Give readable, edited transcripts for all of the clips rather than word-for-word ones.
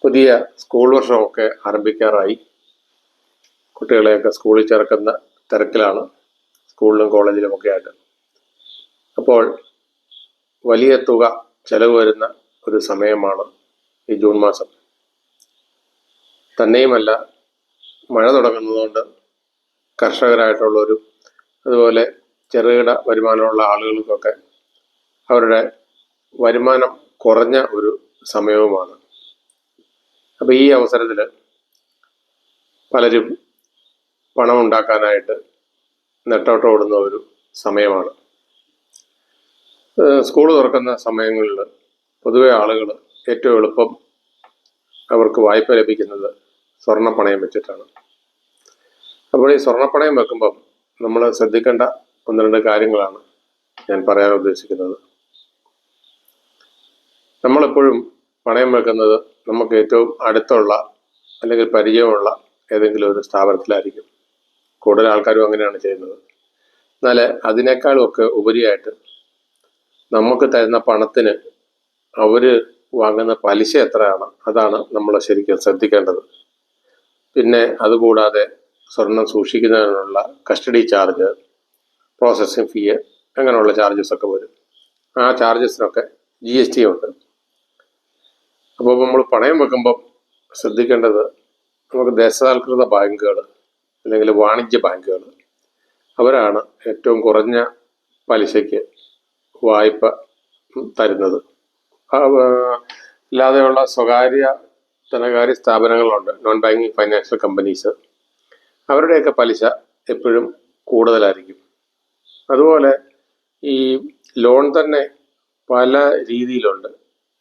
പുതിയ സ്കൂൾ വർഷമൊക്കെ ആരംഭിക്കാറായി. കുട്ടികളെയൊക്കെ സ്കൂളിൽ ചേർക്കുന്ന തിരക്കിലാണ്, സ്കൂളിലും കോളേജിലുമൊക്കെ ആയിട്ട്. അപ്പോൾ വലിയ തുക ചെലവ് വരുന്ന ഒരു സമയമാണ് ഈ ജൂൺ മാസം. തന്നെയുമല്ല, മഴ തുടങ്ങുന്നതുകൊണ്ട് കർഷകരായിട്ടുള്ളവരും അതുപോലെ ചെറുകിട വരുമാനമുള്ള ആളുകൾക്കൊക്കെ അവരുടെ വരുമാനം കുറഞ്ഞ ഒരു സമയവുമാണ്. അപ്പോൾ ഈ അവസരത്തിൽ പലരും പണം ഉണ്ടാക്കാനായിട്ട് നെട്ടോട്ടം ഓടുന്ന ഒരു സമയമാണ്. സ്കൂൾ തുറക്കുന്ന സമയങ്ങളിൽ പൊതുവെ ആളുകൾ ഏറ്റവും എളുപ്പം അവർക്ക് വായ്പ ലഭിക്കുന്നത് സ്വർണ്ണപ്പണയം വെച്ചിട്ടാണ്. അപ്പോൾ ഈ സ്വർണ്ണപ്പണയം വെക്കുമ്പം നമ്മൾ ശ്രദ്ധിക്കേണ്ട ഒന്ന് രണ്ട് കാര്യങ്ങളാണ് ഞാൻ പറയാൻ ഉദ്ദേശിക്കുന്നത്. നമ്മളെപ്പോഴും പണയം വെക്കുന്നത് നമുക്ക് ഏറ്റവും അടുത്തുള്ള അല്ലെങ്കിൽ പരിചയമുള്ള ഏതെങ്കിലും ഒരു സ്ഥാപനത്തിലായിരിക്കും. കൂടുതൽ ആൾക്കാരും അങ്ങനെയാണ് ചെയ്യുന്നത്. എന്നാൽ അതിനേക്കാളും ഒക്കെ ഉപരിയായിട്ട് നമുക്ക് തരുന്ന പണത്തിന് അവർ വാങ്ങുന്ന പലിശ എത്രയാണ്, അതാണ് നമ്മൾ ശരിക്കും ശ്രദ്ധിക്കേണ്ടത്. പിന്നെ അതുകൂടാതെ സ്വർണം സൂക്ഷിക്കുന്നതിനുള്ള കസ്റ്റഡി ചാർജ്, പ്രോസസ്സിംഗ് ഫീ, അങ്ങനെയുള്ള ചാർജസ് ഒക്കെ വരും. ആ ചാർജസിനൊക്കെ GST ഉണ്ട്. അപ്പോൾ നമ്മൾ പണയം വെക്കുമ്പം ശ്രദ്ധിക്കേണ്ടത്, നമുക്ക് ദേശസാൽകൃത ബാങ്കുകൾ അല്ലെങ്കിൽ വാണിജ്യ ബാങ്കുകൾ അവരാണ് ഏറ്റവും കുറഞ്ഞ പലിശയ്ക്ക് വായ്പ തരുന്നത്. അല്ലാതെയുള്ള സ്വകാര്യ ധനകാര്യ സ്ഥാപനങ്ങളുണ്ട്, നോൺ ബാങ്കിങ് ഫൈനാൻഷ്യൽ കമ്പനീസ്. അവരുടെയൊക്കെ പലിശ എപ്പോഴും കൂടുതലായിരിക്കും. അതുപോലെ ഈ ലോൺ തന്നെ പല രീതിയിലുണ്ട്.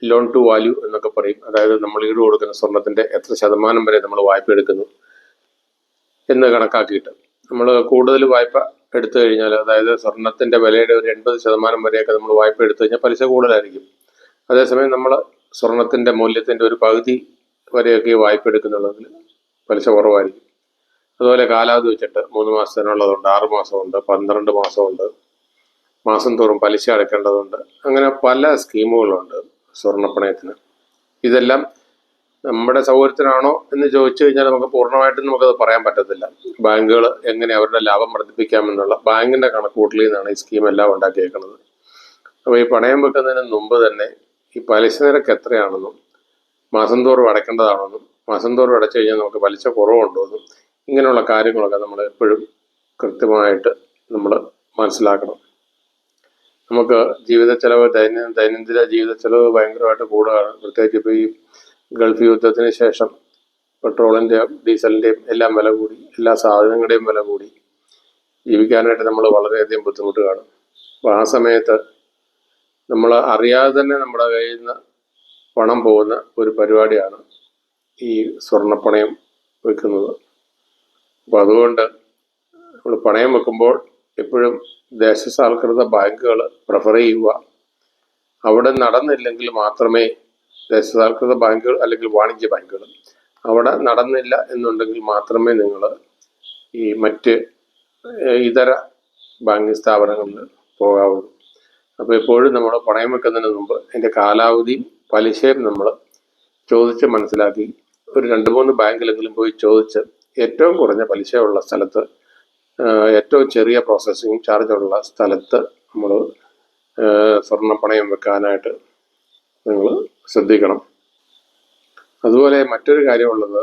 ലോൺ ടു വാല്യൂ എന്നൊക്കെ പറയും. അതായത് നമ്മൾ ഈട് കൊടുക്കുന്ന സ്വർണത്തിൻ്റെ എത്ര ശതമാനം വരെ നമ്മൾ വായ്പ എടുക്കുന്നു എന്ന് കണക്കാക്കിയിട്ട് നമ്മൾ കൂടുതൽ വായ്പ എടുത്തു കഴിഞ്ഞാൽ, അതായത് സ്വർണത്തിൻ്റെ വിലയുടെ ഒരു 80% വരെയൊക്കെ നമ്മൾ വായ്പ എടുത്തു കഴിഞ്ഞാൽ പലിശ കൂടുതലായിരിക്കും. അതേസമയം നമ്മൾ സ്വർണത്തിൻ്റെ മൂല്യത്തിൻ്റെ ഒരു പകുതി വരെയൊക്കെ വായ്പ എടുക്കുന്നുള്ളതിൽ പലിശ കുറവായിരിക്കും. അതുപോലെ കാലാവധി വെച്ചിട്ട് 3 മാസത്തിനുള്ളതുണ്ട്, 6 മാസമുണ്ട്, 12 മാസമുണ്ട്, മാസം തോറും പലിശ അടയ്ക്കേണ്ടതുണ്ട്. അങ്ങനെ പല സ്കീമുകളുണ്ട് സ്വർണ്ണപ്പണയത്തിന്. ഇതെല്ലാം നമ്മുടെ സൗകര്യത്തിനാണോ എന്ന് ചോദിച്ചു കഴിഞ്ഞാൽ നമുക്ക് പൂർണ്ണമായിട്ടും നമുക്കത് പറയാൻ പറ്റത്തില്ല. ബാങ്കുകൾ എങ്ങനെ അവരുടെ ലാഭം വർദ്ധിപ്പിക്കാമെന്നുള്ള ബാങ്കിൻ്റെ കണക്കുകൂട്ടലിൽ നിന്നാണ് ഈ സ്കീം എല്ലാം ഉണ്ടാക്കിയേക്കുന്നത്. അപ്പോൾ ഈ പണയം വെക്കുന്നതിന് മുമ്പ് തന്നെ ഈ പലിശ നിരക്ക് എത്രയാണെന്നും മാസം തോറും അടയ്ക്കേണ്ടതാണെന്നും മാസം തോറും അടച്ചു കഴിഞ്ഞാൽ നമുക്ക് പലിശ കുറവുണ്ടോയെന്നും ഇങ്ങനെയുള്ള കാര്യങ്ങളൊക്കെ നമ്മൾ എപ്പോഴും കൃത്യമായിട്ട് നമ്മൾ മനസ്സിലാക്കണം. നമുക്ക് ജീവിത ചെലവ്, ദൈനംദിന ജീവിത ചെലവ് ഭയങ്കരമായിട്ട് കൂടുകയാണ്. പ്രത്യേകിച്ച് ഇപ്പോൾ ഈ ഗൾഫ് യുദ്ധത്തിന് ശേഷം പെട്രോളിൻ്റെയും ഡീസലിൻ്റെയും എല്ലാം വില കൂടി, എല്ലാ സാധനങ്ങളുടെയും വില കൂടി. ജീവിക്കാനായിട്ട് നമ്മൾ വളരെയധികം ബുദ്ധിമുട്ടുകയാണ്. അപ്പോൾ ആ സമയത്ത് നമ്മൾ അറിയാതെ തന്നെ നമ്മുടെ കയ്യിൽ നിന്ന് പണം പോകുന്ന ഒരു പരിപാടിയാണ് ഈ സ്വർണ്ണപ്പണയം വെക്കുന്നത്. അപ്പോൾ അതുകൊണ്ട് നമ്മൾ പണയം വെക്കുമ്പോൾ എപ്പോഴും ദേശസാൽകൃത ബാങ്കുകൾ പ്രിഫർ ചെയ്യുക. അവിടെ നടന്നില്ലെങ്കിൽ മാത്രമേ ദേശസാൽകൃത ബാങ്കുകൾ അല്ലെങ്കിൽ വാണിജ്യ ബാങ്കുകൾ, അവിടെ നടന്നില്ല എന്നുണ്ടെങ്കിൽ മാത്രമേ നിങ്ങൾ ഈ മറ്റ് ഇതര ബാങ്കിങ് സ്ഥാപനങ്ങളിൽ പോകാവുള്ളൂ. അപ്പോൾ എപ്പോഴും നമ്മൾ പണയം വെക്കുന്നതിന് മുമ്പ് അതിൻ്റെ കാലാവധിയും പലിശയും നമ്മൾ ചോദിച്ച് മനസ്സിലാക്കി ഒരു 2-3 ബാങ്കിലെങ്കിലും പോയി ചോദിച്ച് ഏറ്റവും കുറഞ്ഞ പലിശയുള്ള സ്ഥലത്ത്, ഏറ്റവും ചെറിയ പ്രോസസ്സിങ് ചാർജുള്ള സ്ഥലത്ത് നമ്മൾ സ്വർണ്ണപ്പണയം വെക്കാനായിട്ട് നിങ്ങൾ ശ്രദ്ധിക്കണം. അതുപോലെ മറ്റൊരു കാര്യമുള്ളത്,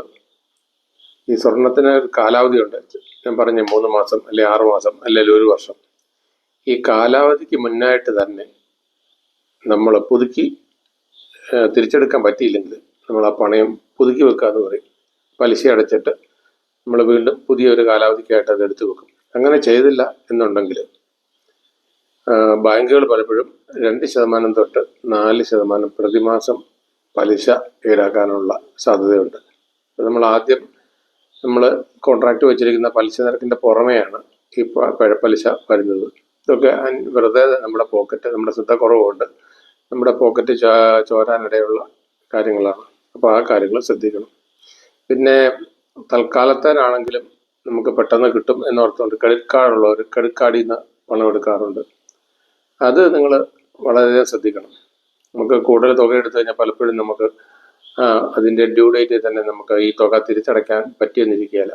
ഈ സ്വർണത്തിന് ഒരു കാലാവധിയുണ്ട്. ഞാൻ പറഞ്ഞ 3 മാസം അല്ലെ 6 മാസം അല്ലെങ്കിൽ 1 വർഷം. ഈ കാലാവധിക്ക് മുന്നായിട്ട് തന്നെ നമ്മൾ പുതുക്കി തിരിച്ചെടുക്കാൻ പറ്റിയില്ലെങ്കിൽ നമ്മൾ ആ പണയം പുതുക്കി വെക്കാന്ന് പറയും. പലിശ അടച്ചിട്ട് നമ്മൾ വീണ്ടും പുതിയൊരു കാലാവധിക്കായിട്ട് അത് എടുത്തു വെക്കും. അങ്ങനെ ചെയ്തില്ല എന്നുണ്ടെങ്കിൽ ബാങ്കുകൾ പലപ്പോഴും 2% തൊട്ട് 4% പ്രതിമാസം പലിശ ഈടാക്കാനുള്ള സാധ്യതയുണ്ട്. നമ്മൾ ആദ്യം കോൺട്രാക്ട് വെച്ചിരിക്കുന്ന പലിശ നിരക്കിൻ്റെ പുറമെയാണ് ഈ പലിശ വരുന്നത്. ഇതൊക്കെ വെറുതെ നമ്മുടെ ശ്രദ്ധക്കുറവുകൊണ്ട് നമ്മുടെ പോക്കറ്റ് ചോരാനിടയുള്ള കാര്യങ്ങളാണ്. അപ്പോൾ ആ കാര്യങ്ങൾ ശ്രദ്ധിക്കണം. പിന്നെ തൽക്കാലത്തേനാണെങ്കിലും നമുക്ക് പെട്ടെന്ന് കിട്ടും എന്നോർത്തുകൊണ്ട് ക്രെഡിറ്റ് കാർഡുള്ളവർ ക്രെഡിറ്റ് കാർഡിൽ നിന്ന് പണം എടുക്കാറുണ്ട്. അത് നിങ്ങൾ വളരെയധികം ശ്രദ്ധിക്കണം. നമുക്ക് കൂടുതൽ തുക എടുത്തു കഴിഞ്ഞാൽ പലപ്പോഴും നമുക്ക് അതിൻ്റെ ഡ്യൂ ഡേറ്റിൽ തന്നെ നമുക്ക് ഈ തുക തിരിച്ചടയ്ക്കാൻ പറ്റിയെന്നിരിക്കുകയില്ല.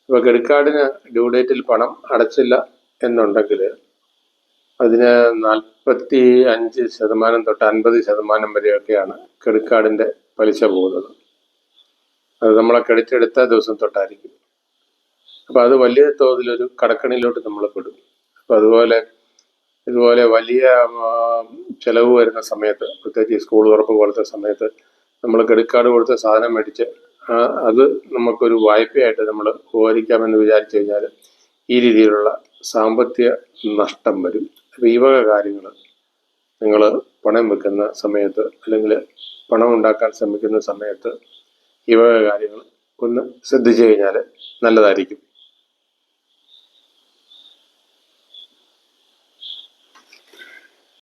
അപ്പോൾ ക്രെഡിറ്റ് കാർഡിന് ഡ്യൂ ഡേറ്റിൽ പണം അടച്ചില്ല എന്നുണ്ടെങ്കിൽ അതിന് 45% തൊട്ട് 50% വരെയൊക്കെയാണ് ക്രെഡിറ്റ് കാർഡിൻ്റെ പലിശ പോകുന്നത്. അത് നമ്മളെ ക്രെഡിറ്റ് എടുത്ത ദിവസം തൊട്ടായിരിക്കും. അപ്പോൾ അത് വലിയ തോതിലൊരു കടക്കണിയിലോട്ട് നമ്മൾ പെടും. അപ്പോൾ ഇതുപോലെ വലിയ ചിലവ് വരുന്ന സമയത്ത്, പ്രത്യേകിച്ച് സ്കൂൾ തുറപ്പ് പോലത്തെ സമയത്ത് നമ്മൾ ക്രെഡിറ്റ് കാർഡ് കൊടുത്ത് സാധനം മേടിച്ച് അത് നമുക്കൊരു വായ്പയായിട്ട് നമ്മൾ ഉപകരിക്കാമെന്ന് വിചാരിച്ചു കഴിഞ്ഞാൽ ഈ രീതിയിലുള്ള സാമ്പത്തിക നഷ്ടം വരും. അപ്പോൾ ഈ വക കാര്യങ്ങൾ നിങ്ങൾ പണം വെക്കുന്ന സമയത്ത് അല്ലെങ്കിൽ പണം ഉണ്ടാക്കാൻ ശ്രമിക്കുന്ന സമയത്ത് ഈ വക കാര്യങ്ങൾ ഒന്ന് ശ്രദ്ധിച്ചു കഴിഞ്ഞാൽ നല്ലതായിരിക്കും.